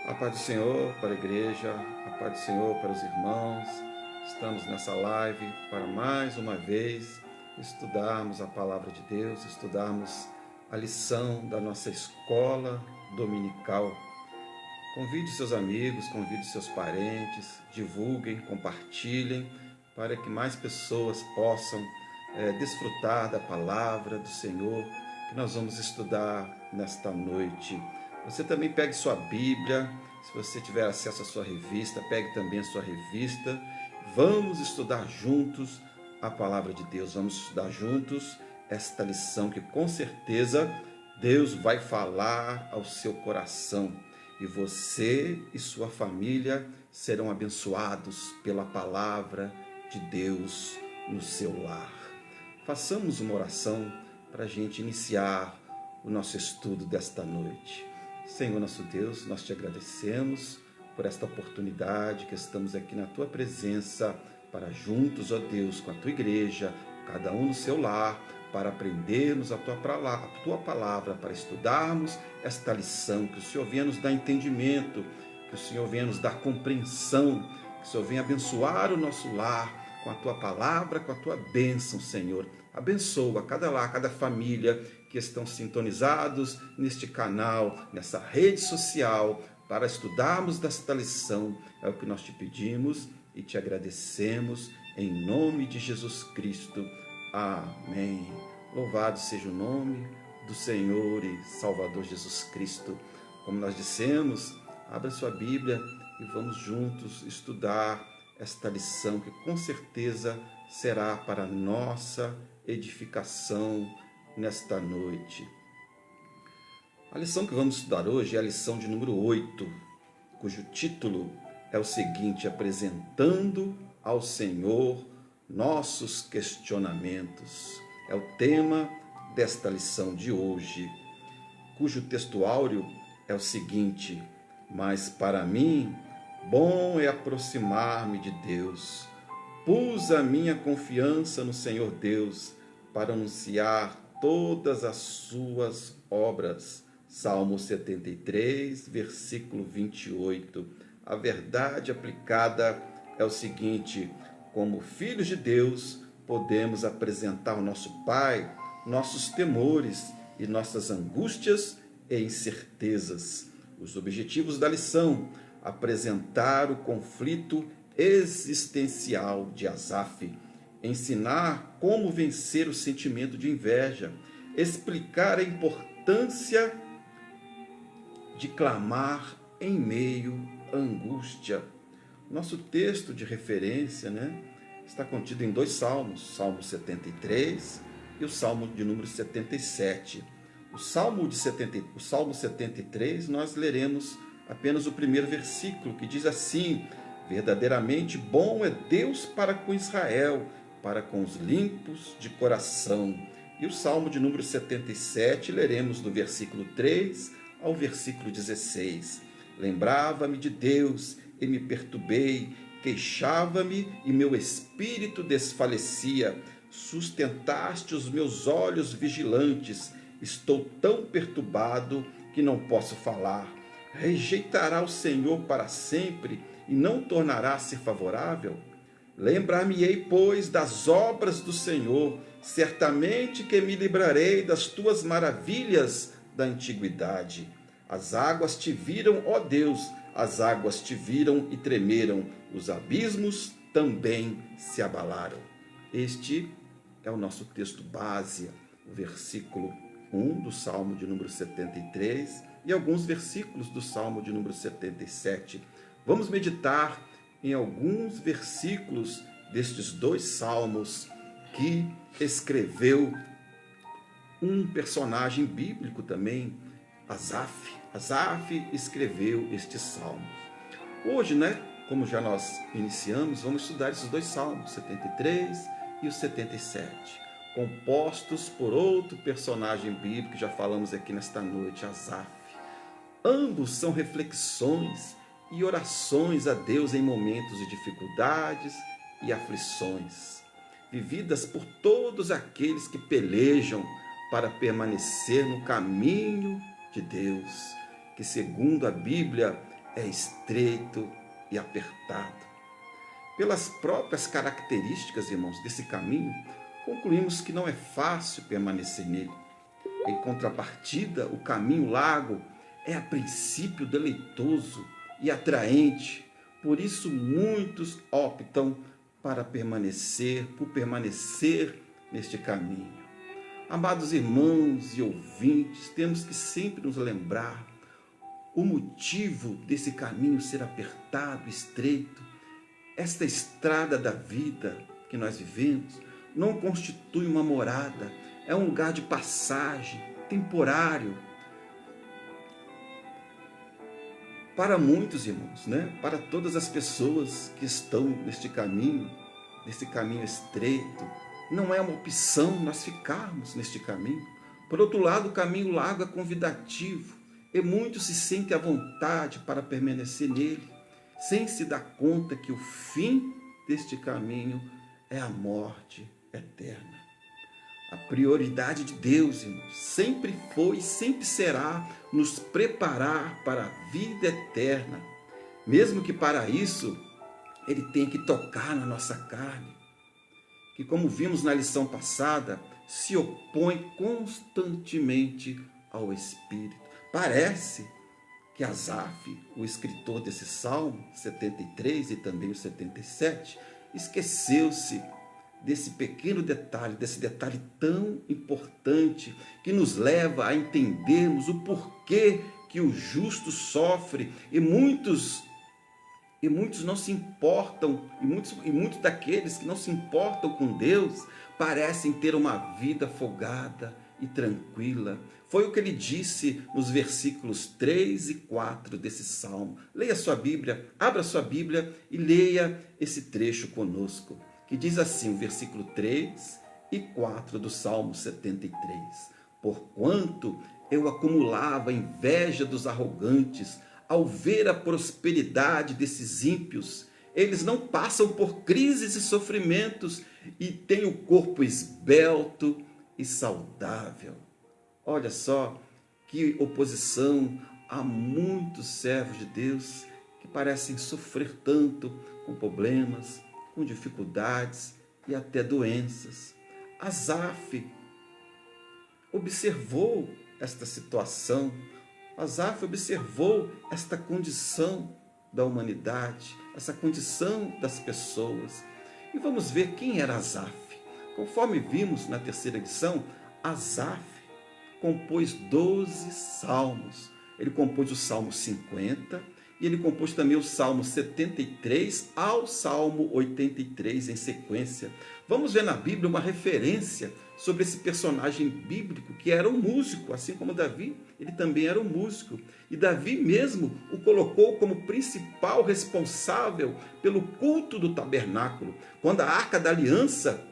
A paz do Senhor para a igreja, a paz do Senhor para os irmãos. Estamos nessa live para mais uma vez estudarmos a palavra de Deus, estudarmos a lição da nossa escola dominical. Convide seus amigos, convide seus parentes, divulguem, compartilhem, para que mais pessoas possam desfrutar da palavra do Senhor que nós vamos estudar nesta noite. Você também pegue sua Bíblia, se você tiver acesso à sua revista, pegue também a sua revista. Vamos estudar juntos a palavra de Deus, vamos estudar juntos esta lição que com certeza Deus vai falar ao seu coração e você e sua família serão abençoados pela palavra de Deus no seu lar. Façamos uma oração para a gente iniciar o nosso estudo desta noite. Senhor nosso Deus, nós te agradecemos por esta oportunidade que estamos aqui na tua presença para juntos, ó Deus, com a tua igreja, cada um no seu lar, para aprendermos a tua palavra, para estudarmos esta lição, que o Senhor venha nos dar entendimento, que o Senhor venha nos dar compreensão, que o Senhor venha abençoar o nosso lar com a tua palavra, com a tua bênção, Senhor. Abençoa cada lar, cada família que estão sintonizados neste canal, nessa rede social, para estudarmos desta lição. É o que nós te pedimos e te agradecemos em nome de Jesus Cristo. Amém. Louvado seja o nome do Senhor e Salvador Jesus Cristo. Como nós dissemos, abra sua Bíblia e vamos juntos estudar esta lição que com certeza será para nossa edificação nesta noite. A lição que vamos estudar hoje é a lição de número 8, cujo título é o seguinte: apresentando ao Senhor nossos questionamentos. É o tema desta lição de hoje, cujo texto áureo é o seguinte: mas para mim, bom é aproximar-me de Deus. Pus a minha confiança no Senhor Deus para anunciar todas as suas obras. Salmo 73, versículo 28. A verdade aplicada é o seguinte: como filhos de Deus, podemos apresentar ao nosso Pai nossos temores e nossas angústias e incertezas. Os objetivos da lição: apresentar o conflito existencial de Asaf, ensinar como vencer o sentimento de inveja, explicar a importância de clamar em meio à angústia. Nosso texto de referência, está contido em dois salmos, Salmo 73 e o Salmo de número 77. O Salmo 73, nós leremos apenas o primeiro versículo, que diz assim: verdadeiramente bom é Deus para com Israel, para com os limpos de coração. E o Salmo de número 77, leremos do versículo 3 ao versículo 16. Lembrava-me de Deus e me perturbei, queixava-me e meu espírito desfalecia. Sustentaste os meus olhos vigilantes, estou tão perturbado que não posso falar. Rejeitará o Senhor para sempre e não tornará a ser favorável? Lembrar-me-ei, pois, das obras do Senhor, certamente que me livrarei das tuas maravilhas da antiguidade. As águas te viram, ó Deus, as águas te viram e tremeram, os abismos também se abalaram. Este é o nosso texto base, o versículo 1 do Salmo de número 73 e alguns versículos do Salmo de número 77. Vamos meditar em alguns versículos destes dois salmos que escreveu um personagem bíblico também, Asaf. Asaf escreveu estes salmos. Hoje, como já nós iniciamos, vamos estudar esses dois salmos, 73 e o 77, compostos por outro personagem bíblico que já falamos aqui nesta noite, Asaf. Ambos são reflexões e orações a Deus em momentos de dificuldades e aflições, vividas por todos aqueles que pelejam para permanecer no caminho de Deus, que segundo a Bíblia é estreito e apertado. Pelas próprias características, irmãos, desse caminho, concluímos que não é fácil permanecer nele. Em contrapartida, o caminho largo é a princípio deleitoso e atraente. Por isso muitos optam por permanecer neste caminho. Amados irmãos e ouvintes, temos que sempre nos lembrar o motivo desse caminho ser apertado, estreito. Esta estrada da vida que nós vivemos não constitui uma morada, é um lugar de passagem, temporário. Para muitos irmãos, para todas as pessoas que estão neste caminho estreito, não é uma opção nós ficarmos neste caminho. Por outro lado, o caminho largo é convidativo e muitos se sentem à vontade para permanecer nele, sem se dar conta que o fim deste caminho é a morte eterna. A prioridade de Deus, irmãos, sempre foi e sempre será nos preparar para a vida eterna, mesmo que para isso Ele tenha que tocar na nossa carne, que, como vimos na lição passada, se opõe constantemente ao Espírito. Parece que Asaf, o escritor desse Salmo 73 e também o 77, esqueceu-se desse pequeno detalhe, desse detalhe tão importante que nos leva a entendermos o porquê que o justo sofre e muitos não se importam, e muitos daqueles que não se importam com Deus parecem ter uma vida folgada e tranquila. Foi o que ele disse nos versículos 3 e 4 desse salmo. Leia sua Bíblia, abra sua Bíblia e leia esse trecho conosco, que diz assim, o versículo 3 e 4 do Salmo 73. Porquanto eu acumulava inveja dos arrogantes, ao ver a prosperidade desses ímpios. Eles não passam por crises e sofrimentos e têm o corpo esbelto e saudável. Olha só que oposição a muitos servos de Deus que parecem sofrer tanto com problemas, com dificuldades e até doenças. Asaf observou esta situação. Asaf observou esta condição da humanidade, essa condição das pessoas. E vamos ver quem era Asaf. Conforme vimos na terceira lição, Asaf compôs 12 salmos. Ele compôs o Salmo 50 e ele compôs também o Salmo 73 ao Salmo 83 em sequência. Vamos ver na Bíblia uma referência sobre esse personagem bíblico que era um músico, assim como Davi, ele também era um músico. E Davi mesmo o colocou como principal responsável pelo culto do tabernáculo. Quando a Arca da Aliança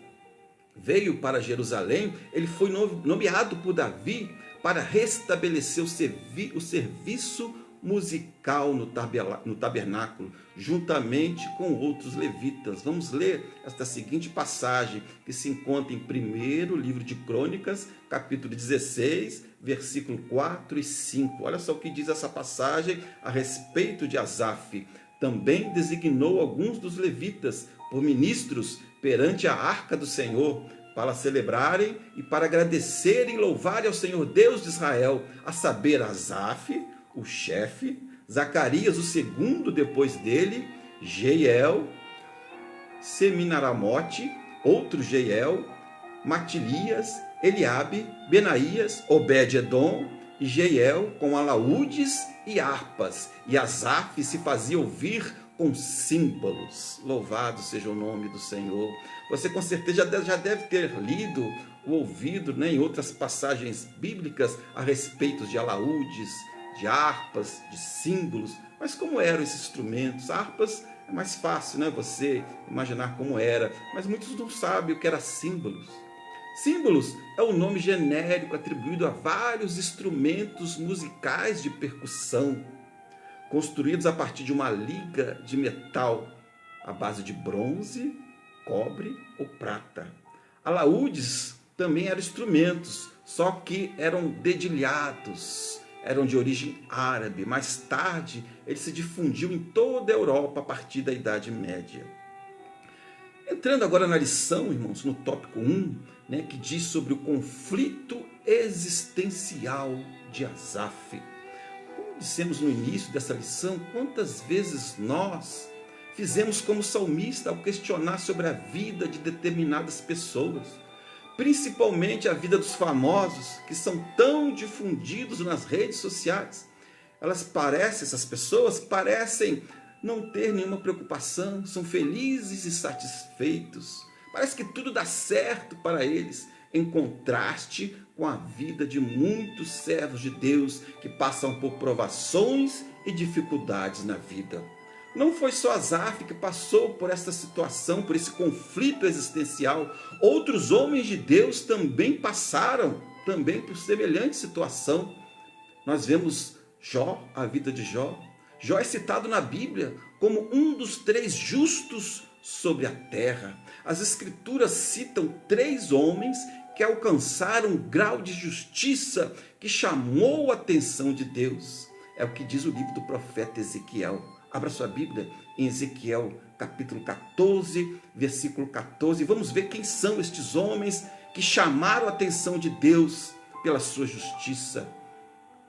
veio para Jerusalém, ele foi nomeado por Davi para restabelecer o serviço musical no tabernáculo, juntamente com outros levitas. Vamos ler esta seguinte passagem, que se encontra em 1º livro de Crônicas, capítulo 16, versículo 4 e 5. Olha só o que diz essa passagem a respeito de Asaf. Também designou alguns dos levitas por ministros perante a arca do Senhor, para celebrarem e para agradecerem e louvarem ao Senhor Deus de Israel, a saber, Asaf, o chefe, Zacarias, o segundo depois dele, Jeiel, Seminaramote, outro Jeiel, Matilias, Eliabe, Benaías, Obed-edom e Jeiel, com alaúdes e harpas. E Asaf se fazia ouvir com símbolos. Louvado seja o nome do Senhor. Você com certeza já deve ter lido ou ouvido em outras passagens bíblicas a respeito de alaúdes, de harpas, de símbolos. Mas como eram esses instrumentos? Harpas é mais fácil, você imaginar como era, mas muitos não sabem o que era símbolos. Símbolos é o nome genérico atribuído a vários instrumentos musicais de percussão, construídos a partir de uma liga de metal à base de bronze, cobre ou prata. Alaúdes também eram instrumentos, só que eram dedilhados, eram de origem árabe. Mais tarde, ele se difundiu em toda a Europa a partir da Idade Média. Entrando agora na lição, irmãos, no tópico 1, que diz sobre o conflito existencial de Asaf. Como dissemos no início dessa lição, quantas vezes nós fizemos como salmista ao questionar sobre a vida de determinadas pessoas, principalmente a vida dos famosos, que são tão difundidos nas redes sociais. Essas pessoas parecem não ter nenhuma preocupação, são felizes e satisfeitos. Parece que tudo dá certo para eles, em contraste com a vida de muitos servos de Deus que passam por provações e dificuldades na vida. Não foi só Asaf que passou por essa situação, por esse conflito existencial. Outros homens de Deus também passaram por semelhante situação. Nós vemos Jó, a vida de Jó. Jó é citado na Bíblia como um dos 3 justos sobre a terra. As Escrituras citam 3 homens que alcançaram um grau de justiça que chamou a atenção de Deus. É o que diz o livro do profeta Ezequiel. Abra sua Bíblia em Ezequiel capítulo 14, versículo 14. Vamos ver quem são estes homens que chamaram a atenção de Deus pela sua justiça.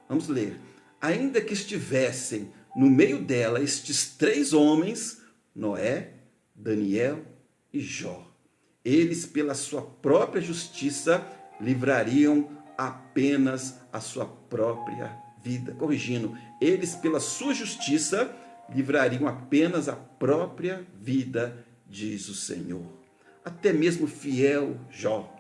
Vamos ler. Ainda que estivessem no meio dela estes 3 homens, Noé, Daniel e Jó. Eles, pela sua própria justiça, livrariam apenas a sua própria vida. Corrigindo, eles, pela sua justiça, livrariam apenas a própria vida, diz o Senhor. Até mesmo fiel Jó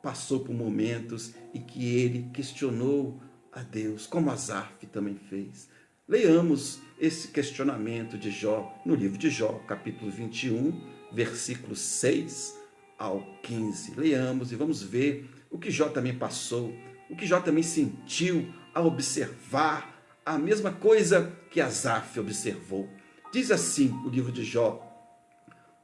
passou por momentos em que ele questionou a Deus, como Asaf também fez. Leiamos esse questionamento de Jó no livro de Jó, capítulo 21, versículos 6 ao 15. Leiamos e vamos ver o que Jó também passou, o que Jó também sentiu ao observar a mesma coisa que Asaf observou. Diz assim o livro de Jó: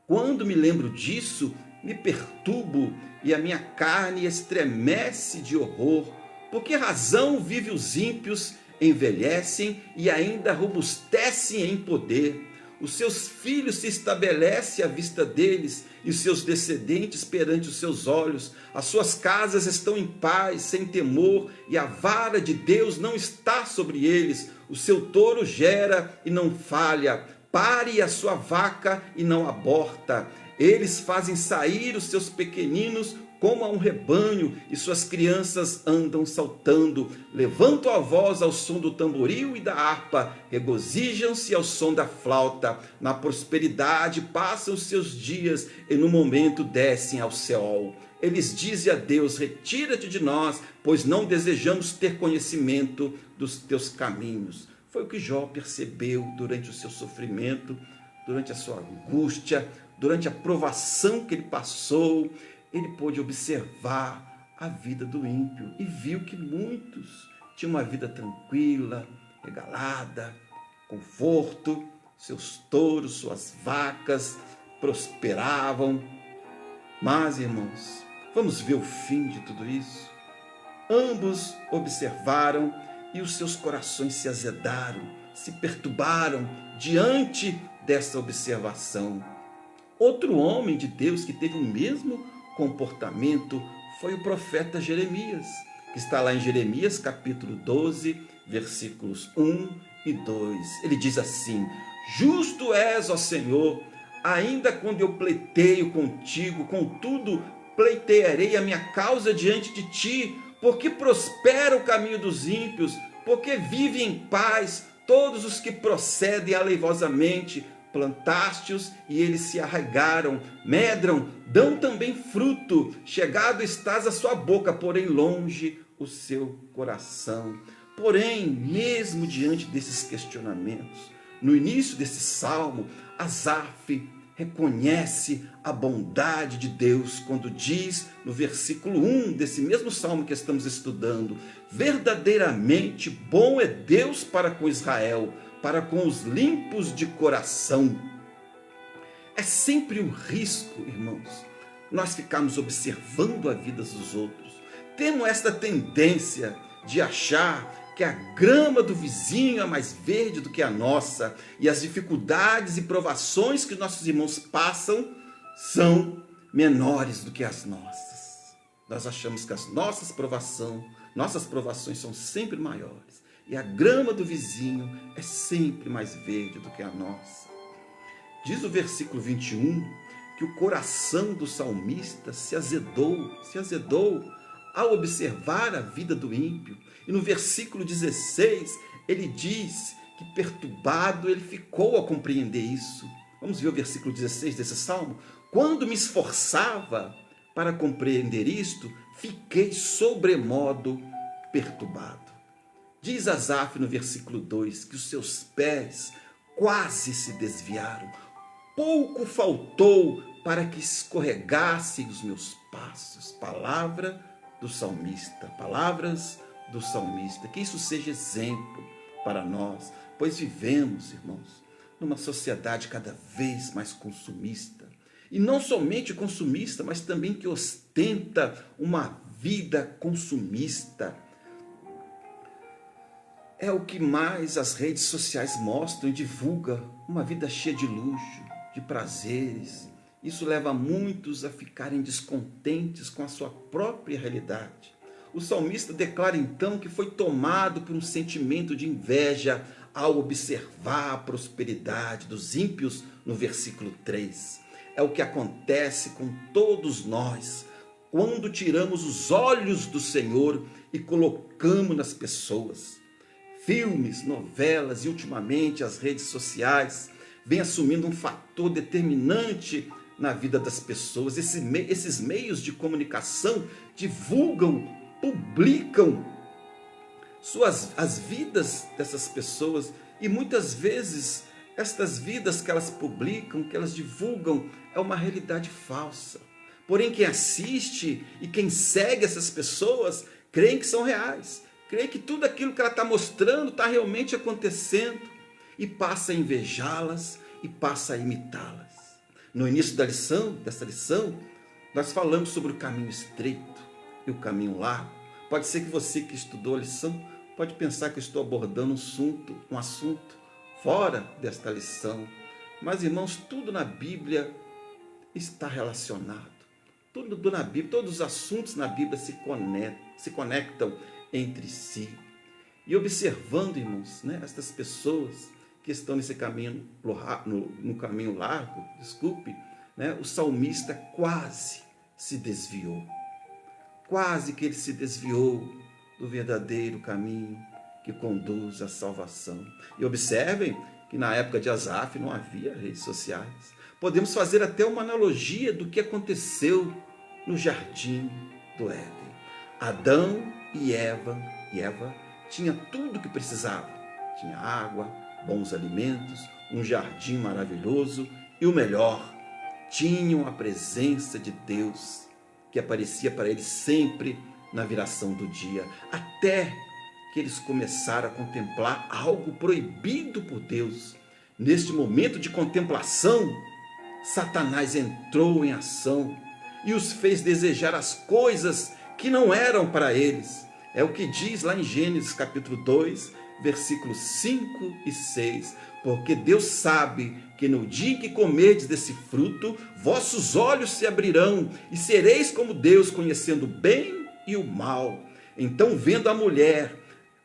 quando me lembro disso, me perturbo e a minha carne estremece de horror. Por que razão vive os ímpios, envelhecem e ainda robustecem em poder? Os seus filhos se estabelecem à vista deles e os seus descendentes perante os seus olhos. As suas casas estão em paz, sem temor, e a vara de Deus não está sobre eles. O seu touro gera e não falha, pare a sua vaca e não aborta. Eles fazem sair os seus pequeninos como a um rebanho, e suas crianças andam saltando. Levantam a voz ao som do tamboril e da harpa, regozijam-se ao som da flauta. Na prosperidade passam os seus dias, e no momento descem ao Seol. Eles dizem a Deus: retira-te de nós, pois não desejamos ter conhecimento dos teus caminhos. Foi o que Jó percebeu durante o seu sofrimento, durante a sua angústia, durante a provação que ele passou. Ele pôde observar a vida do ímpio e viu que muitos tinham uma vida tranquila, regalada, conforto, seus touros, suas vacas prosperavam. Mas, irmãos, vamos ver o fim de tudo isso? Ambos observaram e os seus corações se azedaram, se perturbaram diante dessa observação. Outro homem de Deus que teve o mesmo comportamento foi o profeta Jeremias, que está lá em Jeremias capítulo 12, versículos 1 e 2. Ele diz assim: justo és, ó Senhor, ainda quando eu pleiteio contigo, contudo pleitearei a minha causa diante de ti, porque prospera o caminho dos ímpios, porque vive em paz todos os que procedem aleivosamente. Plantaste-os e eles se arraigaram, medram, dão também fruto. Chegado estás à sua boca, porém longe o seu coração. Porém, mesmo diante desses questionamentos, no início desse salmo, Asaf reconhece a bondade de Deus quando diz no versículo 1 desse mesmo salmo que estamos estudando: verdadeiramente bom é Deus para com Israel, para com os limpos de coração. É sempre um risco, irmãos, nós ficarmos observando a vida dos outros. Temos esta tendência de achar que a grama do vizinho é mais verde do que a nossa, e as dificuldades e provações que nossos irmãos passam são menores do que as nossas. Nós achamos que as nossas provações são sempre maiores, e a grama do vizinho é sempre mais verde do que a nossa. Diz o versículo 21 que o coração do salmista se azedou ao observar a vida do ímpio. E no versículo 16, ele diz que perturbado ele ficou ao compreender isso. Vamos ver o versículo 16 desse salmo? Quando me esforçava para compreender isto, fiquei sobremodo perturbado. Diz Asaf no versículo 2 que os seus pés quase se desviaram. Pouco faltou para que escorregassem os meus passos. Palavras do salmista. Que isso seja exemplo para nós, pois vivemos, irmãos, numa sociedade cada vez mais consumista. E não somente consumista, mas também que ostenta uma vida consumista. É o que mais as redes sociais mostram e divulgam, uma vida cheia de luxo, de prazeres. Isso leva muitos a ficarem descontentes com a sua própria realidade. O salmista declara então que foi tomado por um sentimento de inveja ao observar a prosperidade dos ímpios no versículo 3. É o que acontece com todos nós quando tiramos os olhos do Senhor e colocamos nas pessoas. Filmes, novelas e ultimamente as redes sociais vêm assumindo um fator determinante na vida das pessoas. Esses meios de comunicação divulgam, publicam as vidas dessas pessoas, e muitas vezes estas vidas que elas publicam, que elas divulgam, é uma realidade falsa. Porém, quem assiste e quem segue essas pessoas creem que são reais, creem que tudo aquilo que ela está mostrando está realmente acontecendo, e passa a invejá-las e passa a imitá-las. No início dessa lição, nós falamos sobre o caminho estreito e o caminho largo. Pode ser que você que estudou a lição pode pensar que eu estou abordando um assunto fora desta lição. Mas, irmãos, tudo na Bíblia está relacionado. Tudo na Bíblia, todos os assuntos na Bíblia se conectam entre si. E observando, irmãos, estas pessoas que estão nesse caminho, no caminho largo, o salmista quase se desviou. Quase que ele se desviou do verdadeiro caminho que conduz à salvação. E observem que na época de Asaf não havia redes sociais. Podemos fazer até uma analogia do que aconteceu no jardim do Éden. Adão e Eva tinham tudo o que precisavam. Tinha água, bons alimentos, um jardim maravilhoso e o melhor, tinham a presença de Deus, que aparecia para eles sempre na viração do dia, até que eles começaram a contemplar algo proibido por Deus. Neste momento de contemplação, Satanás entrou em ação e os fez desejar as coisas que não eram para eles. É o que diz lá em Gênesis capítulo 2, versículos 5 e 6. Porque Deus sabe que no dia em que comerdes desse fruto, vossos olhos se abrirão e sereis como Deus, conhecendo o bem e o mal. Então, vendo a mulher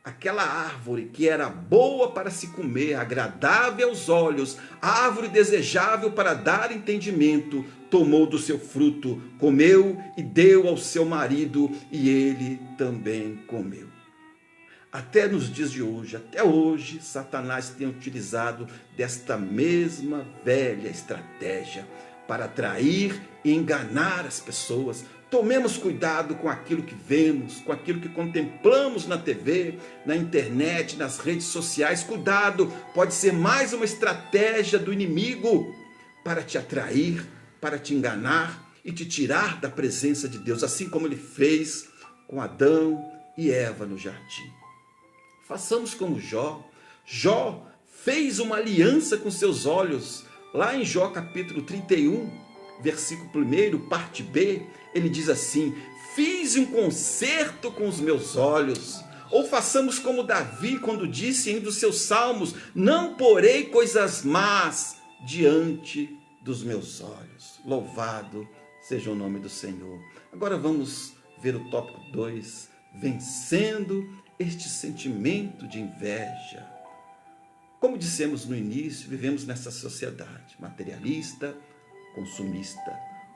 aquela árvore que era boa para se comer, agradável aos olhos, árvore desejável para dar entendimento, tomou do seu fruto, comeu e deu ao seu marido, e ele também comeu. Até nos dias de hoje, até hoje, Satanás tem utilizado desta mesma velha estratégia para atrair e enganar as pessoas. Tomemos cuidado com aquilo que vemos, com aquilo que contemplamos na TV, na internet, nas redes sociais. Cuidado, pode ser mais uma estratégia do inimigo para te atrair, para te enganar e te tirar da presença de Deus, assim como ele fez com Adão e Eva no jardim. Façamos como Jó. Jó fez uma aliança com seus olhos. Lá em Jó capítulo 31, versículo 1, parte B, ele diz assim: fiz um concerto com os meus olhos, Ou façamos como Davi, quando disse em um dos seus salmos: não porei coisas más diante dos meus olhos. Louvado seja o nome do Senhor. Agora vamos ver o tópico 2, vencendo este sentimento de inveja. Como dissemos no início, vivemos nessa sociedade materialista, consumista.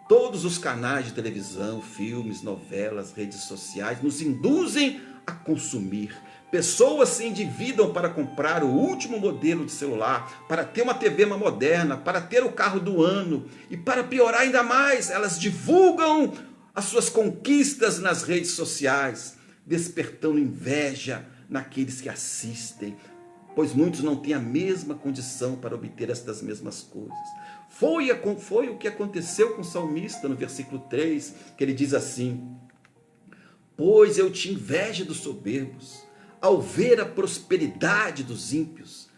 Todos os canais de televisão, filmes, novelas, redes sociais nos induzem a consumir. Pessoas se endividam para comprar o último modelo de celular, para ter uma TV mais moderna, para ter o carro do ano. E para piorar ainda mais, elas divulgam as suas conquistas nas redes sociais, despertando inveja naqueles que assistem, pois muitos não têm a mesma condição para obter estas mesmas coisas. Foi o que aconteceu com o salmista no versículo 3, que ele diz assim: pois eu tinha inveja dos soberbos, ao ver a prosperidade dos ímpios.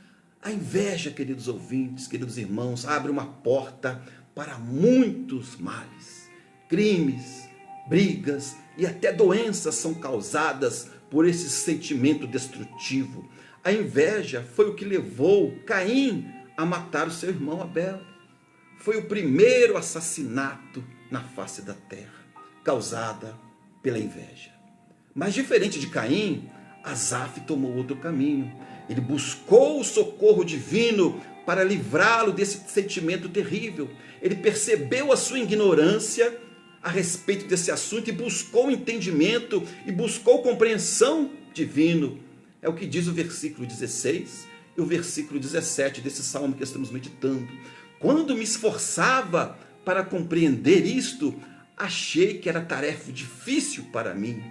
A inveja, queridos ouvintes, queridos irmãos, abre uma porta para muitos males. Crimes, brigas e até doenças são causadas por esse sentimento destrutivo. A inveja foi o que levou Caim a matar o seu irmão Abel. Foi o primeiro assassinato na face da terra, causada pela inveja. Mas diferente de Caim, Asaf tomou outro caminho. Ele buscou o socorro divino para livrá-lo desse sentimento terrível. Ele percebeu a sua ignorância a respeito desse assunto e buscou entendimento e buscou compreensão divino. É o que diz o versículo 16 e o versículo 17 desse salmo que estamos meditando. Quando me esforçava para compreender isto, achei que era tarefa difícil para mim.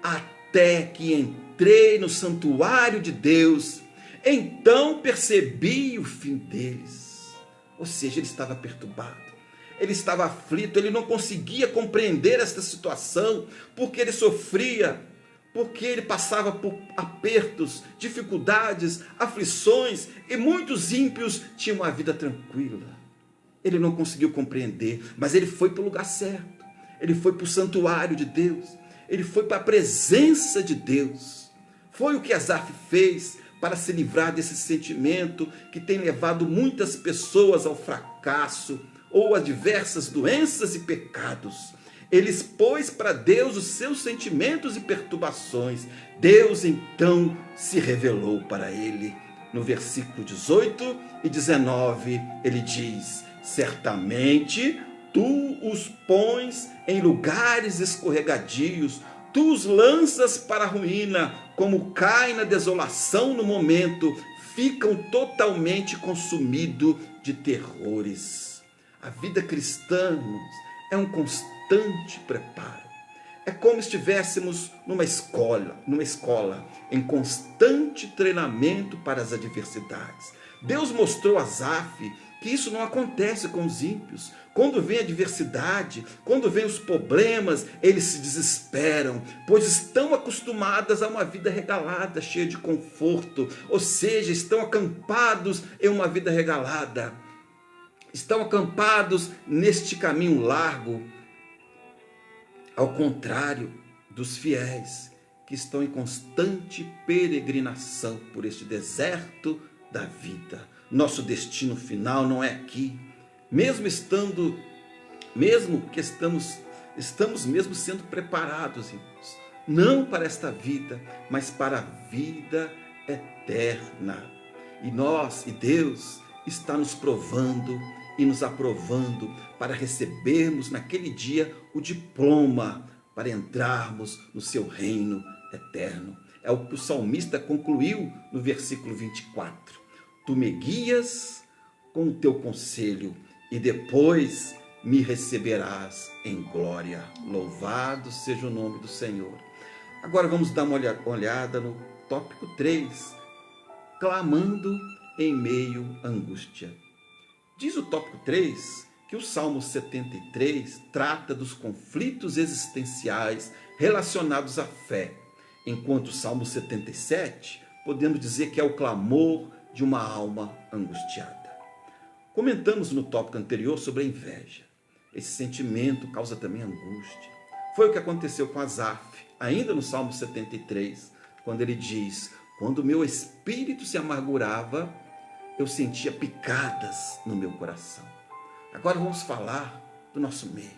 Até que entrei no santuário de Deus, então percebi o fim deles. Ou seja, ele estava perturbado, ele estava aflito, ele não conseguia compreender esta situação, porque ele sofria, porque ele passava por apertos, dificuldades, aflições, e muitos ímpios tinham uma vida tranquila. Ele não conseguiu compreender, mas ele foi para o lugar certo, ele foi para o santuário de Deus, ele foi para a presença de Deus. Foi o que Asaf fez para se livrar desse sentimento que tem levado muitas pessoas ao fracasso ou a diversas doenças e pecados. Ele expôs para Deus os seus sentimentos e perturbações. Deus então se revelou para ele. No versículo 18 e 19 ele diz: certamente tu os pões em lugares escorregadios, tu os lanças para a ruína, como cai na desolação no momento, ficam totalmente consumidos de terrores. A vida cristã, irmãos, é um constante preparo. É como se estivéssemos numa escola, em constante treinamento para as adversidades. Deus mostrou a Asaf que isso não acontece com os ímpios. Quando vem a adversidade, quando vem os problemas, eles se desesperam, pois estão acostumados a uma vida regalada, cheia de conforto, ou seja, estão acampados em uma vida regalada, estão acampados neste caminho largo, ao contrário dos fiéis, que estão em constante peregrinação por este deserto da vida. Nosso destino final não é aqui, mesmo que estamos mesmo sendo preparados, irmãos, não para esta vida, mas para a vida eterna. E Deus está nos provando e nos aprovando para recebermos naquele dia o diploma para entrarmos no seu reino eterno. É o que o salmista concluiu no versículo 24. Tu me guias com o teu conselho e depois me receberás em glória. Louvado seja o nome do Senhor. Agora vamos dar uma olhada no tópico 3, clamando em meio à angústia. Diz o tópico 3 que o Salmo 73 trata dos conflitos existenciais relacionados à fé, enquanto o Salmo 77 podemos dizer que é o clamor de uma alma angustiada. Comentamos no tópico anterior sobre a inveja. Esse sentimento causa também angústia. Foi o que aconteceu com Asaf, ainda no Salmo 73, quando ele diz: quando o meu espírito se amargurava, eu sentia picadas no meu coração. Agora vamos falar do nosso meio,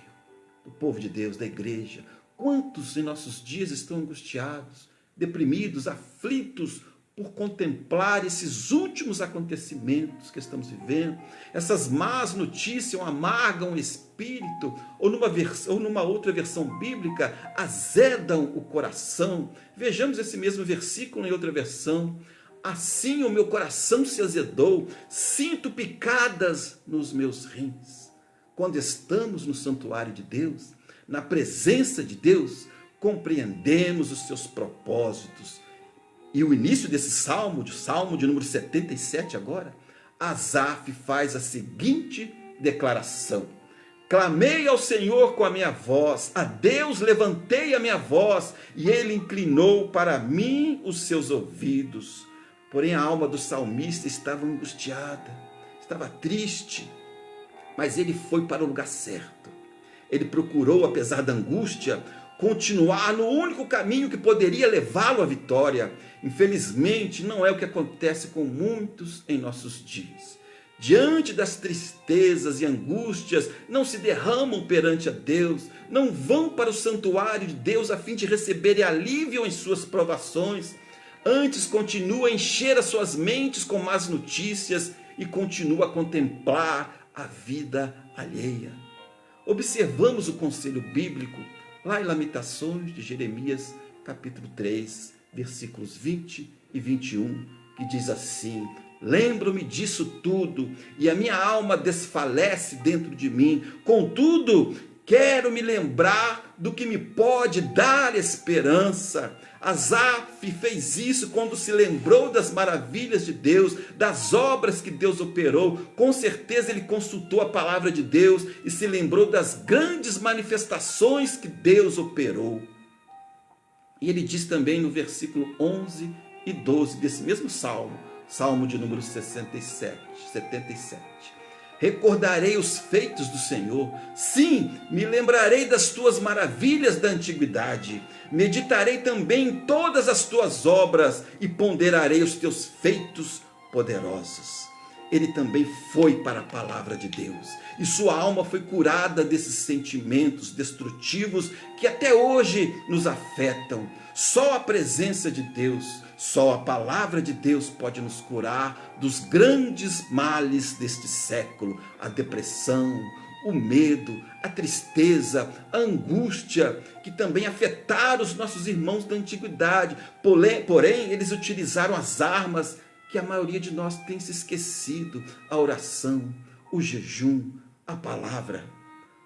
do povo de Deus, da igreja. Quantos em nossos dias estão angustiados, deprimidos, aflitos por contemplar esses últimos acontecimentos que estamos vivendo? Essas más notícias amargam o espírito, ou numa outra versão bíblica, azedam o coração. Vejamos esse mesmo versículo em outra versão. Assim o meu coração se azedou, sinto picadas nos meus rins. Quando estamos no santuário de Deus, na presença de Deus, compreendemos os seus propósitos. E o início desse salmo de número 77 agora, Asaf faz a seguinte declaração: clamei ao Senhor com a minha voz, a Deus levantei a minha voz, e ele inclinou para mim os seus ouvidos. Porém a alma do salmista estava angustiada, estava triste, mas ele foi para o lugar certo. Ele procurou, apesar da angústia, continuar no único caminho que poderia levá-lo à vitória. Infelizmente, não é o que acontece com muitos em nossos dias. Diante das tristezas e angústias, não se derramam perante a Deus, não vão para o santuário de Deus a fim de receberem alívio em suas provações. Antes continuam a encher as suas mentes com más notícias e continuam a contemplar a vida alheia. Observamos o conselho bíblico lá em Lamentações de Jeremias, capítulo 3, versículos 20 e 21, que diz assim: lembro-me disso tudo, e a minha alma desfalece dentro de mim. Contudo, quero me lembrar do que me pode dar esperança. Asaf fez isso quando se lembrou das maravilhas de Deus, das obras que Deus operou. Com certeza ele consultou a palavra de Deus e se lembrou das grandes manifestações que Deus operou. E ele diz também no versículo 11 e 12 desse mesmo salmo, salmo de número 77. Recordarei os feitos do Senhor, sim, me lembrarei das tuas maravilhas da antiguidade. Meditarei também em todas as tuas obras e ponderarei os teus feitos poderosos. Ele também foi para a palavra de Deus e sua alma foi curada desses sentimentos destrutivos que até hoje nos afetam. Só a presença de Deus, só a palavra de Deus pode nos curar dos grandes males deste século: a depressão, o medo, a tristeza, a angústia, que também afetaram os nossos irmãos da antiguidade. Porém, eles utilizaram as armas que a maioria de nós tem se esquecido: a oração, o jejum, a palavra.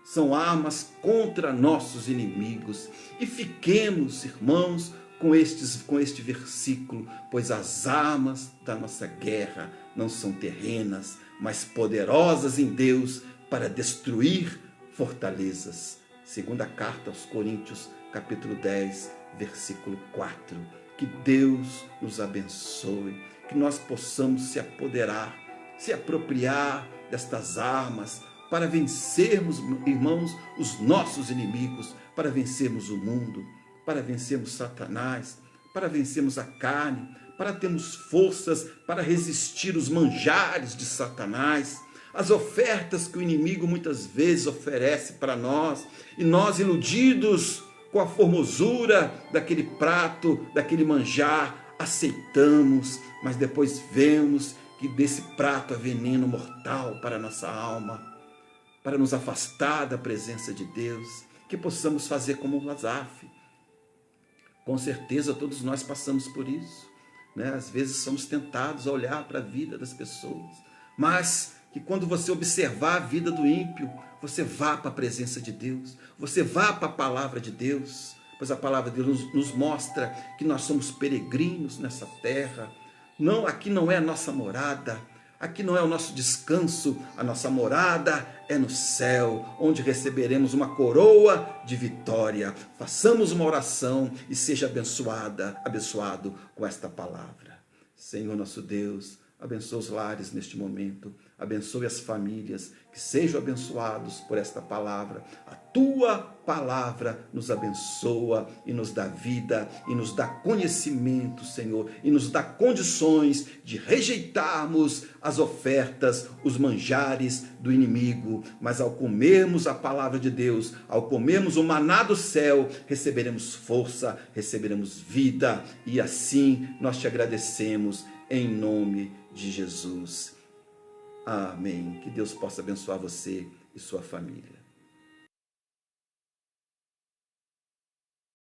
São armas contra nossos inimigos. E fiquemos, irmãos, com este versículo: pois as armas da nossa guerra não são terrenas, mas poderosas em Deus para destruir fortalezas. Segunda carta aos Coríntios, capítulo 10, versículo 4. Que Deus nos abençoe, que nós possamos se apoderar, se apropriar destas armas para vencermos, irmãos, os nossos inimigos, para vencermos o mundo, para vencermos Satanás, para vencermos a carne, para termos forças para resistir os manjares de Satanás, as ofertas que o inimigo muitas vezes oferece para nós, e nós, iludidos com a formosura daquele prato, daquele manjar, aceitamos, mas depois vemos que desse prato há veneno mortal para a nossa alma, para nos afastar da presença de Deus. Que possamos fazer como Asaf. Com certeza todos nós passamos por isso, né? Às vezes somos tentados a olhar para a vida das pessoas, mas que quando você observar a vida do ímpio, você vá para a presença de Deus, você vá para a palavra de Deus, pois a palavra de Deus nos mostra que nós somos peregrinos nessa terra. Não, aqui não é a nossa morada, aqui não é o nosso descanso, a nossa morada é no céu, onde receberemos uma coroa de vitória. Façamos uma oração e seja abençoado com esta palavra. Senhor nosso Deus, abençoa os lares neste momento, abençoe as famílias, que sejam abençoados por esta palavra. tua palavra nos abençoa e nos dá vida e nos dá conhecimento, Senhor, e nos dá condições de rejeitarmos as ofertas, os manjares do inimigo, mas ao comermos a palavra de Deus, ao comermos o maná do céu, receberemos força, receberemos vida, e assim nós te agradecemos em nome de Jesus. Amém. Que Deus possa abençoar você e sua família.